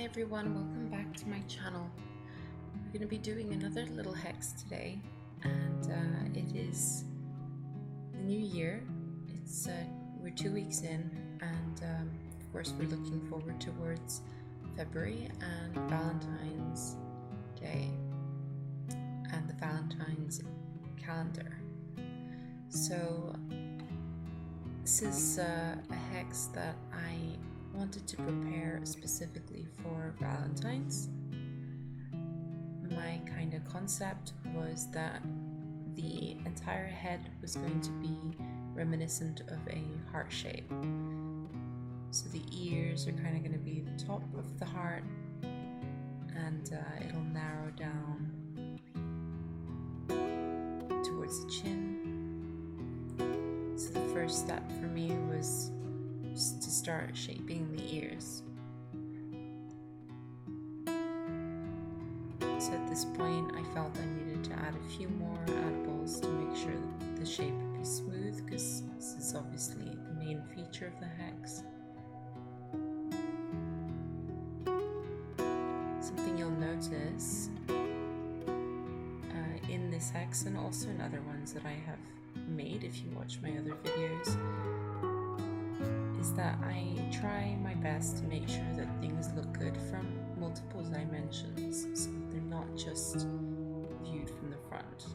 Hi everyone, welcome back to my channel. We're going to be doing another little hex today, and it is the new year. We're 2 weeks in, and of course we're looking forward towards February and Valentine's Day and the Valentine's calendar. So this is a hex that I wanted to prepare specifically for Valentine's. My kind of concept was that the entire head was going to be reminiscent of a heart shape. So the ears are kind of going to be the top of the heart, and it'll narrow down towards the chin. So the first step for me was just to start shaping the ears. So at this point I felt I needed to add a few more addibles to make sure that the shape would be smooth, because this is obviously the main feature of the hex. Something you'll notice in this hex, and also in other ones that I have made if you watch my other videos, is that I try my best to make sure that things look good from multiple dimensions, so that they're not just viewed from the front.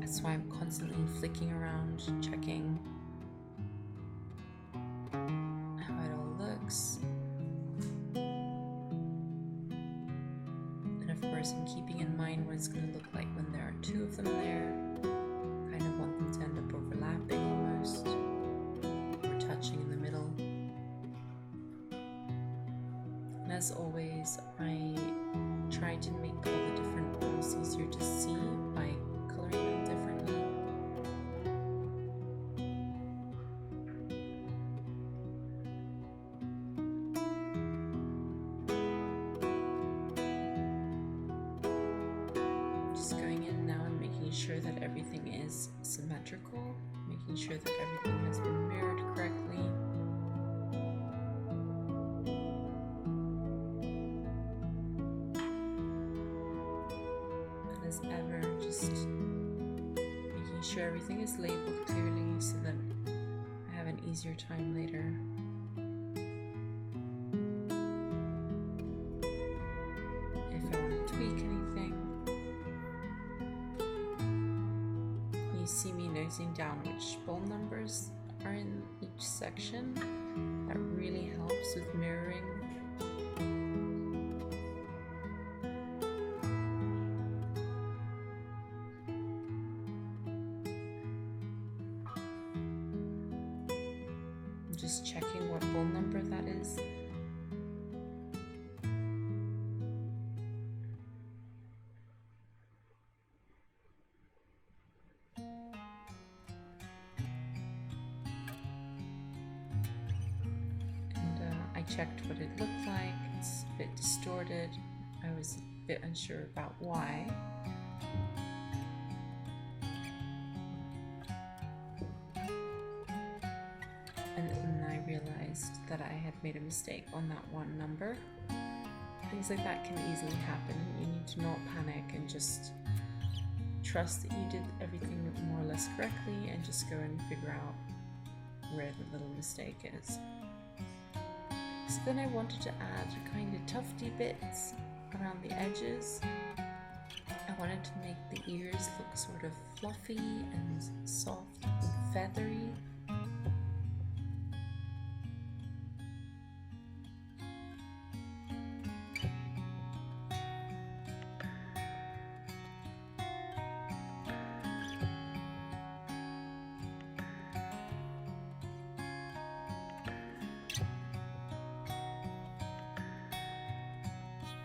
That's why I'm constantly flicking around, checking how it all looks. And of course, I'm keeping in mind what it's going to look like when there are two of them there. Kind of want them to end up overlapping almost, or touching in the middle. And as always, I try to make all the different balls easier to see by coloring them differently. Sure that everything is symmetrical, making sure that everything has been mirrored correctly. And as ever, just making sure everything is labeled clearly so that I have an easier time later. If I want to tweak anything. You see me noting down which ball numbers are in each section. That really helps with mirroring. I'm just checking what ball number that is. I checked what it looked like. It's a bit distorted. I was a bit unsure about why. And then I realized that I had made a mistake on that one number. Things like that can easily happen. You need to not panic and just trust that you did everything more or less correctly, and just go and figure out where the little mistake is. So then I wanted to add kind of tufty bits around the edges. I wanted to make the ears look sort of fluffy and soft and feathery.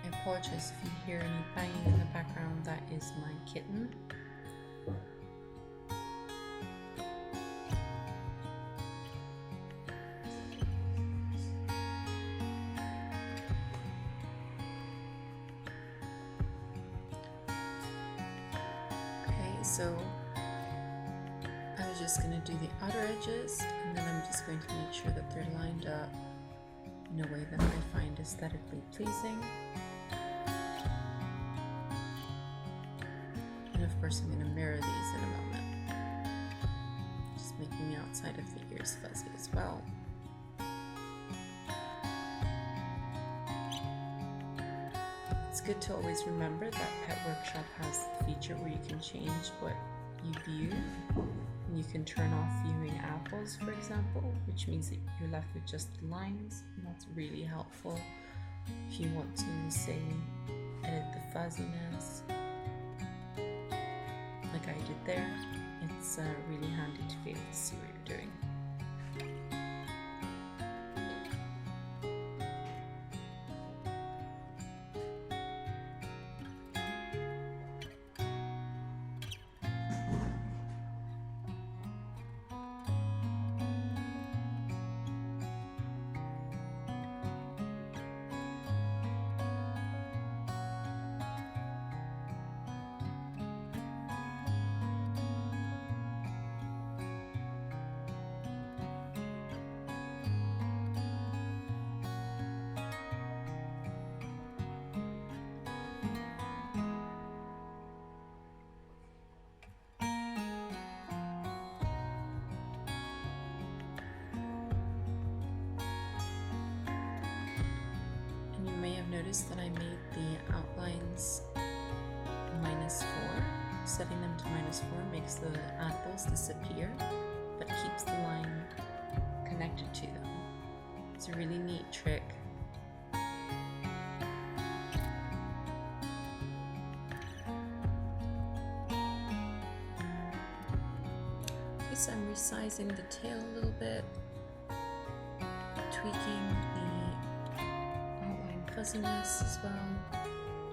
I apologize if you hear any banging in the background. That is my kitten. Okay, so I'm just going to do the outer edges, and then I'm just going to make sure that they're lined up in a way that I find aesthetically pleasing. And of course I'm going to mirror these in a moment, just making the outside of the ears fuzzy as well. It's good to always remember that Pet Workshop has the feature where you can change what you view. You can turn off viewing apples, for example, which means that you're left with just the lines, and that's really helpful if you want to, say, edit the fuzziness like I did there. It's really handy to be able to see what you're doing. Notice that I made the outlines -4. Setting them to -4 makes the apples disappear, but keeps the line connected to them. It's a really neat trick. Okay, so I'm resizing the tail a little bit, tweaking the fuzziness as well,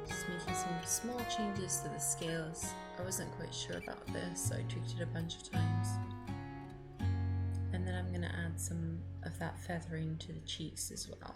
just making some small changes to the scales. I wasn't quite sure about this, so I tweaked it a bunch of times. And then I'm going to add some of that feathering to the cheeks as well.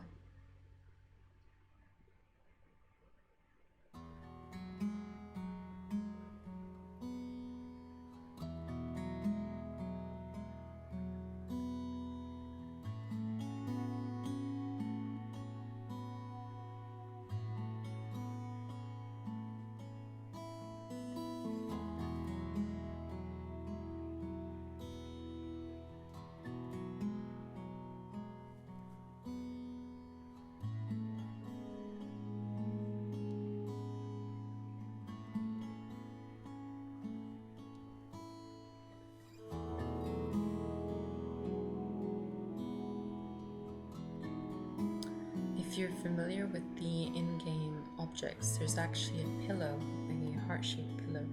If you're familiar with the in-game objects, there's actually a pillow, a heart-shaped pillow,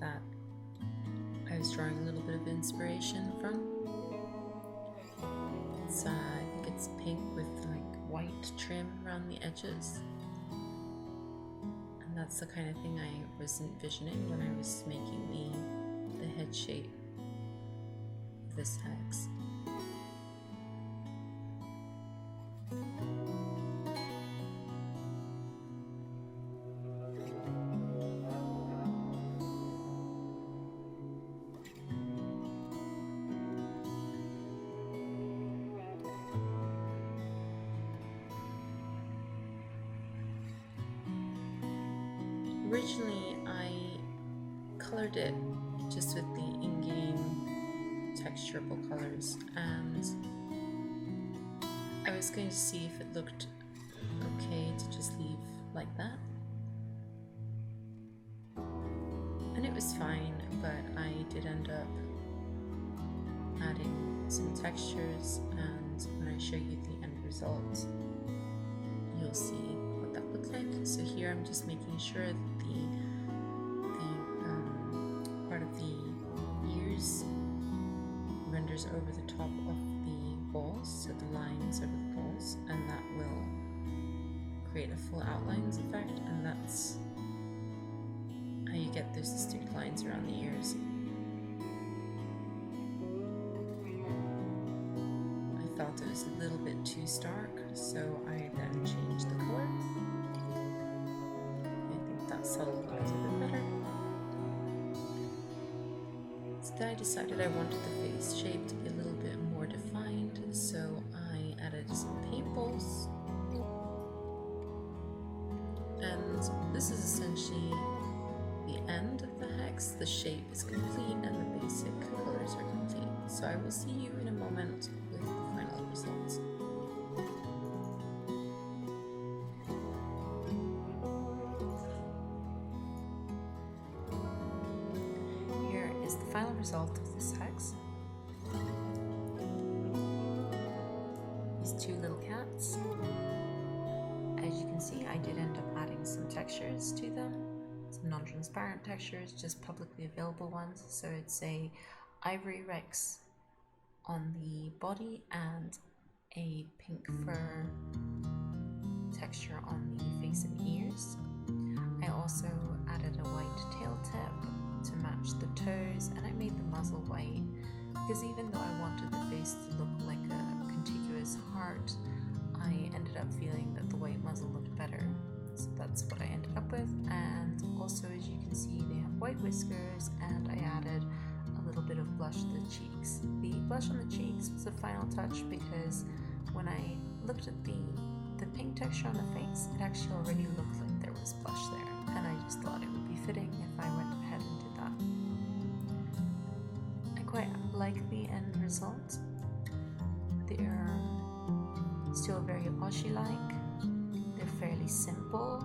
that I was drawing a little bit of inspiration from. It's, I think it's pink with like white trim around the edges. And that's the kind of thing I was envisioning when I was making the head shape of this hex. Originally, I colored it just with the in-game texturable colors, and I was going to see if it looked okay to just leave like that. And it was fine, but I did end up adding some textures, and when I show you the end result, you'll see what that looked like. So here I'm just making sure that the part of the ears renders over the top of the balls, so the lines over the balls, and that will create a full outlines effect, and that's how you get those distinct lines around the ears. I felt it was a little bit too stark, so I then changed the color. I think that settled a little bit better. So I decided I wanted the face shape to be a little bit more defined, so I added some paintballs. And this is essentially the end of the hex. The shape is complete and the basic colors are complete. So I will see you in a moment with the final results. Here is the final result of this hex. These two little cats. As you can see, I did end up adding some textures to them. Some non-transparent textures, just publicly available ones. So it's a ivory rex on the body and a pink fur texture on the face and ears. I also added a white tail tip to match the toes, and I made the muzzle white because even though I wanted the face to look like a contiguous heart, I ended up feeling that the white muzzle looked better. So that's what I ended up with. And also, as you can see, they have white whiskers, and I added a little bit of blush to the cheeks. The blush on the cheeks was a final touch because when I looked at the pink texture on the face, it actually already looked like there was blush there, and I just thought it would be fitting if I went ahead and did that. I quite like the end result. They're still very Aussie-like. They're fairly simple,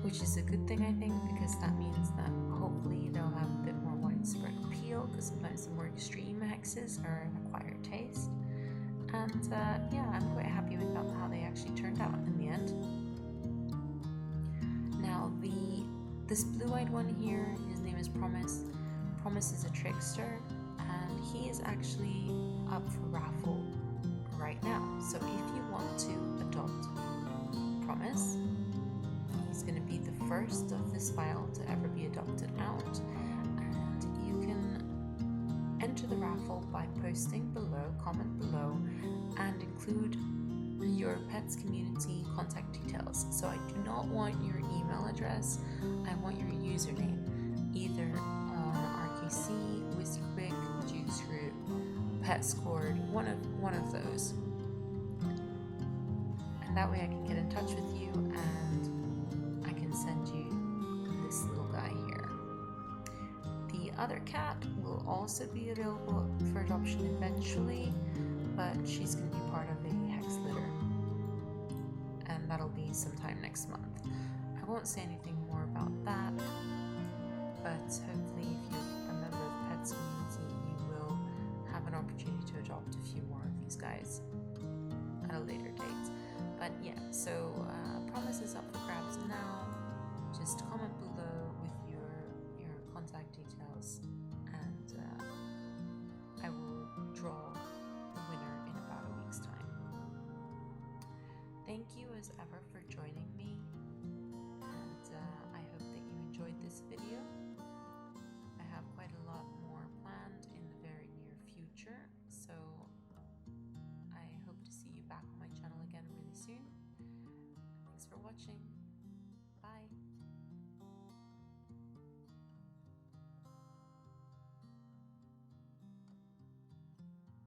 which is a good thing, I think, because that means that hopefully they'll have a bit more widespread appeal, because sometimes the more extreme hexes are an acquired taste. And yeah, I'm quite happy with how they actually turned out in the end. Now this blue-eyed one here, his name is Promise. Promise is a trickster, and he is actually up for raffle right now. So if you want to adopt Promise, he's going to be the first of this file to ever be adopted out, and you can enter the raffle by posting below, comment below, and include your pet's community contact details. So I do not want your email address, I want your username, either on RKC, WhiskeyQuick, JuiceRoot, PetScored, one of those. And that way I can get in touch with you and I can send you this little guy here. The other cat will also be available for adoption eventually, but she's going to be part of a hex litter, and that'll be sometime next month. I won't say anything more about that, but hopefully if you're a member of the pets community, you will have an opportunity to adopt a few more of these guys at a later date. But yeah, so Promise is up for grabs now. Just comment below with your contact details, and I will draw the winner in about a week's time. Thank you as ever for joining me, and I hope that you enjoyed this video. I have quite a lot more planned in the very near future, so I hope to see you back on my channel again really soon. Thanks for watching.